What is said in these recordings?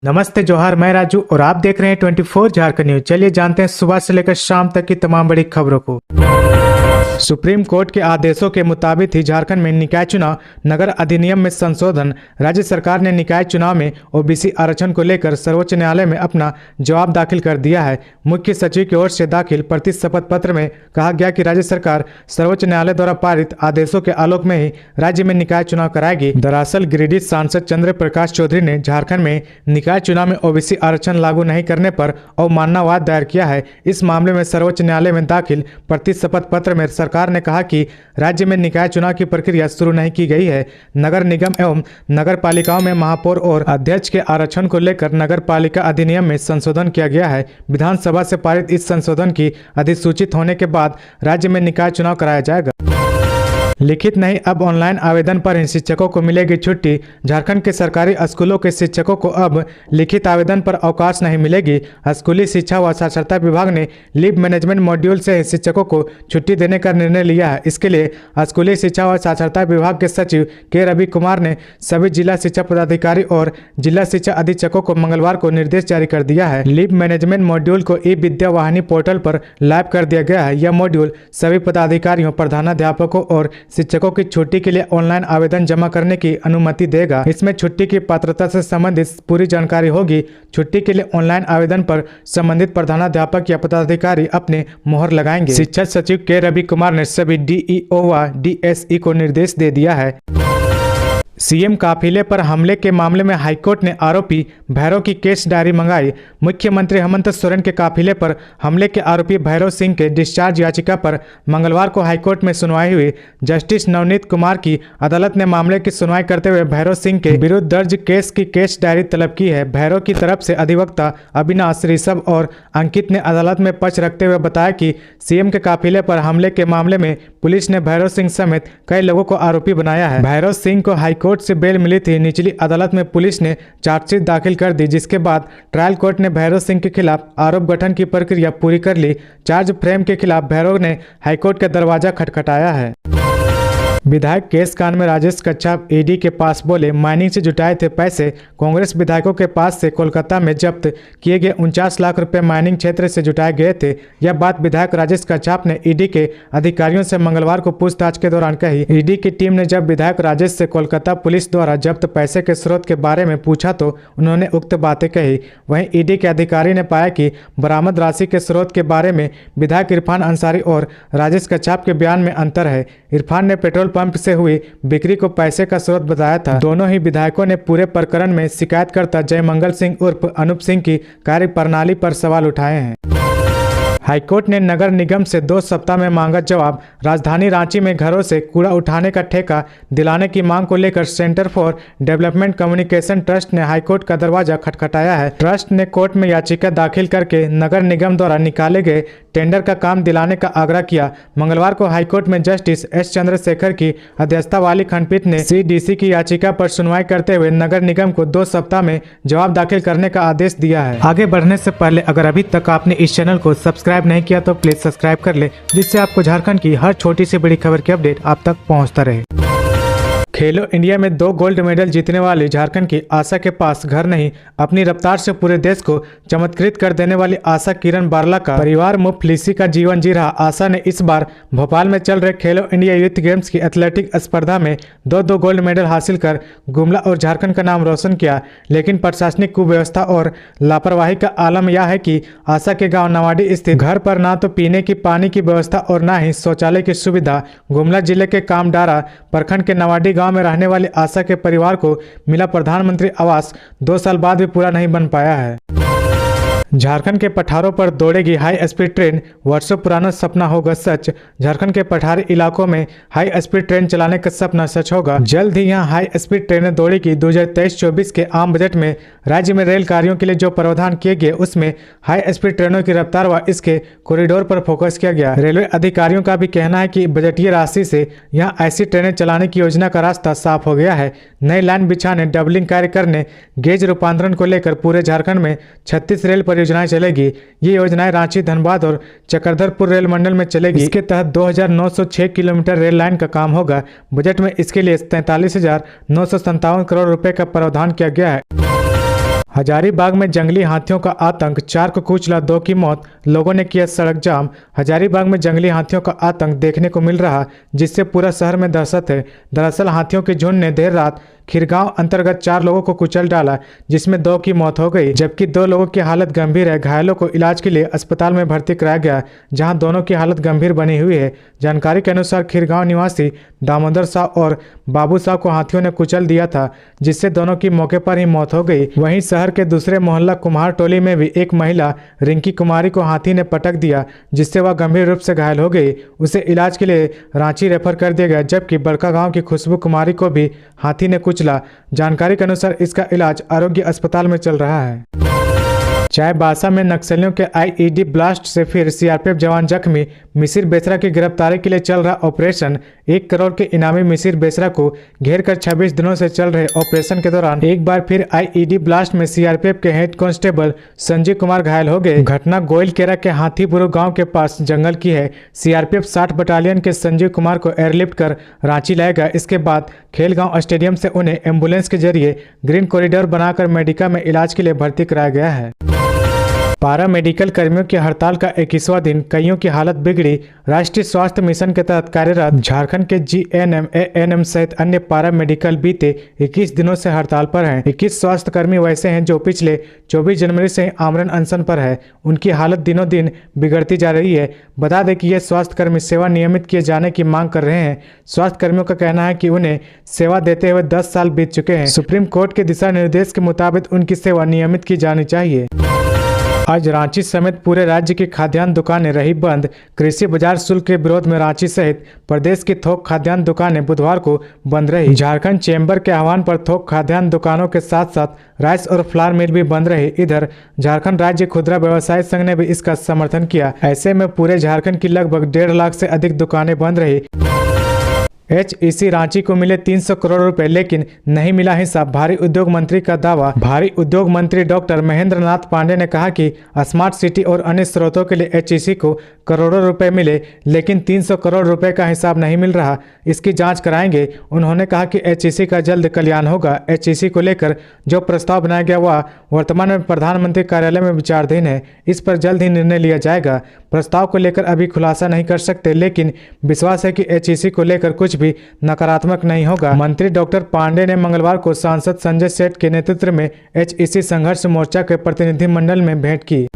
नमस्ते जोहार, मैं राजू और आप देख रहे हैं 24 झारखंड न्यूज। चलिए जानते हैं सुबह से लेकर शाम तक की तमाम बड़ी खबरों को। सुप्रीम कोर्ट के आदेशों के मुताबिक ही झारखंड में निकाय चुनाव नगर अधिनियम में संशोधन। राज्य सरकार ने निकाय चुनाव में ओबीसी आरक्षण को लेकर सर्वोच्च न्यायालय में अपना जवाब दाखिल कर दिया है। मुख्य सचिव की ओर से दाखिल प्रति शपथ पत्र में कहा गया कि राज्य सरकार सर्वोच्च न्यायालय द्वारा पारित आदेशों के आलोक में ही राज्य में निकाय चुनाव कराएगी। दरअसल गिरिडीह सांसद चंद्र प्रकाश चौधरी ने झारखंड में निकाय चुनाव में ओबीसी आरक्षण लागू नहीं करने पर अवमानना दायर किया है। इस मामले में सर्वोच्च न्यायालय में दाखिल प्रति शपथ पत्र में सरकार ने कहा कि राज्य में निकाय चुनाव की प्रक्रिया शुरू नहीं की गई है। नगर निगम एवं नगर पालिकाओं में महापौर और अध्यक्ष के आरक्षण को लेकर नगर पालिका अधिनियम में संशोधन किया गया है। विधानसभा से पारित इस संशोधन की अधिसूचित होने के बाद राज्य में निकाय चुनाव कराया जाएगा। लिखित नहीं, अब ऑनलाइन आवेदन पर ही शिक्षकों को मिलेगी छुट्टी। झारखंड के सरकारी स्कूलों के शिक्षकों को अब लिखित आवेदन पर अवकाश नहीं मिलेगी। स्कूली शिक्षा व साक्षरता विभाग ने लीव मैनेजमेंट मॉड्यूल से शिक्षकों को छुट्टी देने का निर्णय लिया है। इसके लिए स्कूली शिक्षा व साक्षरता विभाग के सचिव के रवि कुमार ने सभी जिला शिक्षा पदाधिकारी और जिला शिक्षा अधीक्षकों को मंगलवार को निर्देश जारी कर दिया है। लीव मैनेजमेंट मॉड्यूल को ई विद्या वाहिनी पोर्टल पर लाइव कर दिया गया है। यह मॉड्यूल सभी पदाधिकारियों, प्रधानाध्यापकों और शिक्षकों की छुट्टी के लिए ऑनलाइन आवेदन जमा करने की अनुमति देगा। इसमें छुट्टी की पात्रता से संबंधित पूरी जानकारी होगी। छुट्टी के लिए ऑनलाइन आवेदन पर संबंधित प्रधानाध्यापक या पदाधिकारी अपने मोहर लगाएंगे। शिक्षा सचिव के रवि कुमार ने सभी डीईओ व डीएसई को निर्देश दे दिया है। सीएम काफिले पर हमले के मामले में हाईकोर्ट ने आरोपी भैरव की केस डायरी मंगाई। मुख्यमंत्री हेमंत सोरेन के काफिले पर हमले के आरोपी भैरव सिंह के डिस्चार्ज याचिका पर मंगलवार को हाईकोर्ट में सुनवाई हुई। जस्टिस नवनीत कुमार की अदालत ने मामले की सुनवाई करते हुए भैरव सिंह के विरुद्ध दर्ज केस की केस डायरी तलब की है। भैरव की तरफ से अधिवक्ता अविनाश, ऋषभ और अंकित ने अदालत में पक्ष रखते हुए बताया कि सीएम के काफिले पर हमले के मामले में पुलिस ने भैरव सिंह समेत कई लोगों को आरोपी बनाया है। भैरव सिंह को हाईकोर्ट से बेल मिली थी। निचली अदालत में पुलिस ने चार्जशीट दाखिल कर दी, जिसके बाद ट्रायल कोर्ट ने भैरव सिंह के खिलाफ आरोप गठन की प्रक्रिया पूरी कर ली। चार्ज फ्रेम के खिलाफ भैरव ने हाईकोर्ट का दरवाजा खटखटाया है। विधायक केस कांड में राजेश कच्छप ईडी के पास बोले, माइनिंग से जुटाए थे पैसे। कांग्रेस विधायकों के पास से कोलकाता में जब्त किए गए 49 लाख रुपए माइनिंग क्षेत्र से जुटाए गए थे। यह बात विधायक राजेश कच्छप ने ईडी के अधिकारियों से मंगलवार को पूछताछ के दौरान कही। ईडी की टीम ने जब विधायक राजेश से कोलकाता पुलिस द्वारा जब्त पैसे के स्रोत के बारे में पूछा तो उन्होंने उक्त बातें कही। वहीं ईडी के अधिकारी ने पाया कि बरामद राशि के स्रोत के बारे में विधायक इरफान अंसारी और राजेश कच्छप के बयान में अंतर है। इरफान ने पेट्रोल पंप से हुई बिक्री को पैसे का स्रोत बताया था। दोनों ही विधायकों ने पूरे प्रकरण में शिकायतकर्ता जयमंगल सिंह उर्फ अनूप सिंह की कार्यप्रणाली पर सवाल उठाए हैं। हाईकोर्ट ने नगर निगम से 2 सप्ताह में मांगा जवाब। राजधानी रांची में घरों से कूड़ा उठाने का ठेका दिलाने की मांग को लेकर centre for development communication trust ने हाईकोर्ट का दरवाजा खटखटाया है। ट्रस्ट ने कोर्ट में याचिका दाखिल करके नगर निगम द्वारा निकाले गए टेंडर का काम दिलाने का आग्रह किया। मंगलवार को हाईकोर्ट में जस्टिस एस चंद्रशेखर की अध्यक्षता वाली खंडपीठ ने सीडीसी की याचिका पर सुनवाई करते हुए नगर निगम को 2 सप्ताह में जवाब दाखिल करने का आदेश दिया है। आगे बढ़ने से पहले अगर अभी तक आपने इस चैनल को सब्सक्राइब नहीं किया तो प्लीज सब्सक्राइब कर ले, जिससे आपको झारखंड की हर छोटी से बड़ी खबर की अपडेट आप तक पहुंचता रहे। खेलो इंडिया में 2 गोल्ड मेडल जीतने वाली झारखंड की आशा के पास घर नहीं। अपनी रफ्तार से पूरे देश को चमत्कृत कर देने वाली आशा किरण बारला का परिवार मुफलिसी का जीवन जी रहा। आशा ने इस बार भोपाल में चल रहे खेलो इंडिया यूथ गेम्स की एथलेटिक स्पर्धा में 2 गोल्ड मेडल हासिल कर गुमला और झारखंड का नाम रोशन किया। लेकिन प्रशासनिक कुव्यवस्था और लापरवाही का आलम यह है कि आशा के गाँव नवाडी स्थित घर पर ना तो पीने की पानी की व्यवस्था और न ही शौचालय की सुविधा। गुमला जिले के कामडारा प्रखंड के नवाडी गांव में रहने वाली आशा के परिवार को मिला प्रधानमंत्री आवास 2 साल बाद भी पूरा नहीं बन पाया है। झारखंड के पठारों पर दौड़ेगी हाई स्पीड ट्रेन, वर्षों पुराना सपना होगा सच। झारखंड के पठारी इलाकों में हाई स्पीड ट्रेन चलाने का सपना सच होगा। जल्द ही यहां हाई स्पीड ट्रेनें दौड़ेगी। 2023-24 के आम बजट में राज्य में रेल कार्यों के लिए जो प्रावधान किए गए उसमें हाई स्पीड ट्रेनों की रफ्तार व इसके कॉरिडोर पर फोकस किया गया। रेलवे अधिकारियों का भी कहना है कि बजटीय राशि से यहाँ ऐसी ट्रेनें चलाने की योजना का रास्ता साफ हो गया है। नई लाइन बिछाने, डबलिंग कार्य करने, गेज रूपांतरण को लेकर पूरे झारखंड में 36 रेल परियोजनाएं चलेगी। ये योजनाएं रांची, धनबाद और चक्रधरपुर रेल मंडल में चलेगी। इसके तहत 2906 किलोमीटर रेल लाइन का काम होगा। बजट में इसके लिए 43,957 करोड़ रुपए का प्रावधान किया गया है। हजारीबाग में जंगली हाथियों का आतंक, 4 को कुचला, 2 की मौत, लोगों ने किया सड़क जाम। हजारीबाग में जंगली हाथियों का आतंक देखने को मिल रहा, जिससे पूरा शहर में दहशत है। दरअसल हाथियों के झुंड ने देर रात खीरगांव अंतर्गत 4 लोगों को कुचल डाला, जिसमें 2 की मौत हो गई, जबकि 2 लोगों की हालत गंभीर है। घायलों को इलाज के लिए अस्पताल में भर्ती कराया गया, जहां दोनों की हालत गंभीर बनी हुई है। जानकारी के अनुसार खीरगांव निवासी दामोदर साहु और बाबू साहु को हाथियों ने कुचल दिया था, जिससे दोनों की मौके पर ही मौत हो गई। वहीं शहर के दूसरे मोहल्ला कुम्हार टोली में भी एक महिला रिंकी कुमारी को हाथी ने पटक दिया, जिससे वह गंभीर रूप से घायल हो गई। उसे इलाज के लिए रांची रेफर कर दिया गया, जबकि बड़का गांव की खुशबू कुमारी को भी हाथी ने कुचला। जानकारी के अनुसार इसका इलाज आरोग्य अस्पताल में चल रहा है। चाईबासा में नक्सलियों के आईईडी ब्लास्ट से फिर सीआरपीएफ जवान जख्मी। मिसिर बेसरा की गिरफ्तारी के लिए चल रहा ऑपरेशन। 1 करोड़ के इनामी मिसिर बेसरा को घेर कर 26 दिनों से चल रहे ऑपरेशन के दौरान एक बार फिर आईईडी ब्लास्ट में सीआरपीएफ के हेड कांस्टेबल संजीव कुमार घायल हो गए। घटना गोइलकेरा के हाथीपुर गांव के पास जंगल की है। सीआरपीएफ 60 बटालियन के संजीव कुमार को एयरलिफ्ट कर रांची लाएगा। इसके बाद खेलगांव स्टेडियम से उन्हें एम्बुलेंस के जरिए ग्रीन कॉरिडोर बनाकर मेडिका में इलाज के लिए भर्ती कराया गया है। पारा मेडिकल कर्मियों की हड़ताल का 21वां दिन, कईयों की हालत बिगड़ी। राष्ट्रीय स्वास्थ्य मिशन के तहत कार्यरत झारखंड के जीएनएम, एएनएम सहित अन्य पारा मेडिकल बीते 21 दिनों से हड़ताल पर हैं। 21 स्वास्थ्य कर्मी वैसे हैं जो पिछले 24 जनवरी से आमरण अनशन पर है। उनकी हालत दिनों दिन बिगड़ती जा रही है। बता दें कि ये स्वास्थ्य कर्मी सेवा नियमित किए जाने की मांग कर रहे हैं। स्वास्थ्य कर्मियों का कहना है कि उन्हें सेवा देते हुए 10 साल बीत चुके हैं। सुप्रीम कोर्ट के दिशा निर्देश के मुताबिक उनकी सेवा नियमित की जानी चाहिए। आज रांची समेत पूरे राज्य की खाद्यान्न दुकानें रही बंद। कृषि बाजार शुल्क के विरोध में रांची सहित प्रदेश की थोक खाद्यान्न दुकानें बुधवार को बंद रही। झारखंड चेंबर के आह्वान पर थोक खाद्यान्न दुकानों के साथ साथ राइस और फ्लावर मिल भी बंद रही। इधर झारखंड राज्य खुदरा व्यवसायी संघ ने भी इसका समर्थन किया। ऐसे में पूरे झारखंड की लगभग 1.5 लाख से अधिक दुकानें बंद रही। एचईसी रांची को मिले 300 करोड़ रुपए, लेकिन नहीं मिला हिस्सा, भारी उद्योग मंत्री का दावा। भारी उद्योग मंत्री डॉक्टर महेंद्र नाथ पांडे ने कहा कि स्मार्ट सिटी और अन्य स्रोतों के लिए एचईसी को करोड़ों रुपए मिले, लेकिन 300 करोड़ रुपए का हिसाब नहीं मिल रहा। इसकी जांच कराएंगे। उन्होंने कहा कि एचईसी का जल्द कल्याण होगा। एचईसी को लेकर जो प्रस्ताव बनाया गया वह वर्तमान में प्रधानमंत्री कार्यालय में विचाराधीन है। इस पर जल्द ही निर्णय लिया जाएगा। प्रस्ताव को लेकर अभी खुलासा नहीं कर सकते, लेकिन विश्वास है कि एचईसी को लेकर कुछ भी नकारात्मक नहीं होगा। मंत्री डॉक्टर पांडे ने मंगलवार को सांसद संजय सेठ के नेतृत्व में एचईसी संघर्ष मोर्चा के प्रतिनिधिमंडल में भेंट की।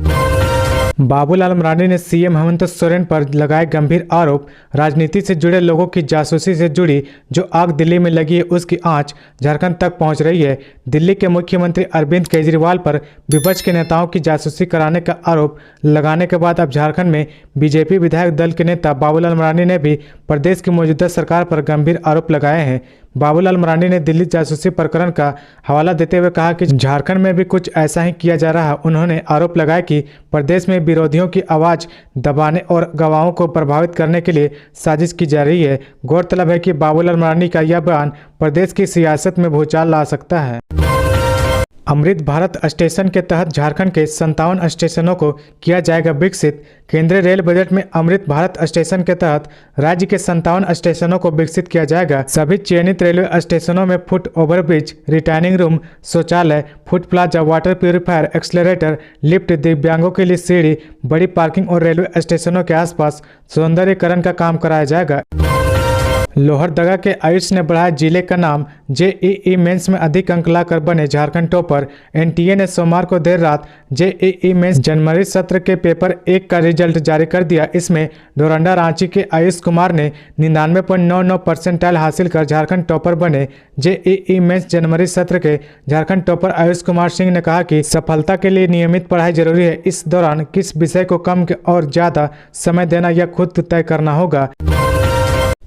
बाबूलाल मरांडी ने सीएम हेमंत सोरेन पर लगाए गंभीर आरोप। राजनीति से जुड़े लोगों की जासूसी से जुड़ी जो आग दिल्ली में लगी है, उसकी आंच झारखंड तक पहुंच रही है। दिल्ली के मुख्यमंत्री अरविंद केजरीवाल पर विपक्ष के नेताओं की जासूसी कराने का आरोप लगाने के बाद अब झारखंड में बीजेपी विधायक दल के नेता बाबूलाल मरांडी ने भी प्रदेश की मौजूदा सरकार पर गंभीर आरोप लगाए हैं। बाबूलाल मरांडी ने दिल्ली जासूसी प्रकरण का हवाला देते हुए कहा कि झारखंड में भी कुछ ऐसा ही किया जा रहा। उन्होंने आरोप लगाया कि प्रदेश में विरोधियों की आवाज दबाने और गवाहों को प्रभावित करने के लिए साजिश की जा रही है। गौरतलब है कि बाबूलाल मरांडी का यह बयान प्रदेश की सियासत में भूचाल ला सकता है। अमृत भारत स्टेशन के तहत झारखंड के 57 स्टेशनों को किया जाएगा विकसित। केंद्रीय रेल बजट में अमृत भारत स्टेशन के तहत राज्य के 57 स्टेशनों को विकसित किया जाएगा। सभी चयनित रेलवे स्टेशनों में फुट ओवरब्रिज, रिटायनिंग रूम, शौचालय, foot plaza, water purifier, accelerator, lift, दिव्यांगों के लिए सीढ़ी, बड़ी पार्किंग और रेलवे स्टेशनों के आसपास सौंदर्यीकरण का काम कराया जाएगा। लोहरदगा के आयुष ने बढ़ाया जिले का नाम। जेईई मेंस में अधिक अंक लाकर बने झारखंड टॉपर। एनटीए ने सोमवार को देर रात जेईई मेंस जनवरी सत्र के पेपर 1 का रिजल्ट जारी कर दिया। इसमें डोरंडा रांची के आयुष कुमार ने 99.99 परसेंटाइल हासिल कर झारखंड टॉपर बने। जेईई मेंस जनवरी सत्र के झारखंड टॉपर आयुष कुमार सिंह ने कहा कि सफलता के लिए नियमित पढ़ाई जरूरी है। इस दौरान किस विषय को कम और ज्यादा समय देना यह खुद तय करना होगा।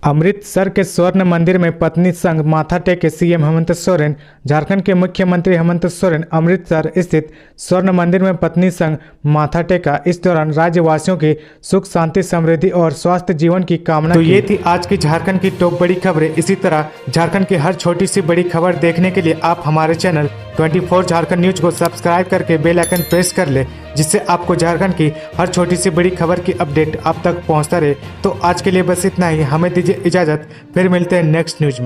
अमृतसर के स्वर्ण मंदिर में पत्नी संग माथा टेके सीएम हेमंत सोरेन। झारखंड के मुख्यमंत्री हेमंत सोरेन अमृतसर स्थित स्वर्ण मंदिर में पत्नी संग माथा टेका। इस दौरान राज्यवासियों की सुख, शांति, समृद्धि और स्वास्थ्य जीवन की कामना। तो ये थी आज की झारखंड की टॉप बड़ी खबरें। इसी तरह झारखंड की हर छोटी सी बड़ी खबर देखने के लिए आप हमारे चैनल 24 झारखंड न्यूज को सब्सक्राइब करके बेल आइकन प्रेस कर ले, जिससे आपको झारखंड की हर छोटी सी बड़ी खबर की अपडेट आप तक पहुंचता रहे। तो आज के लिए बस इतना ही। हमें दीजिए इजाजत, फिर मिलते हैं नेक्स्ट न्यूज में।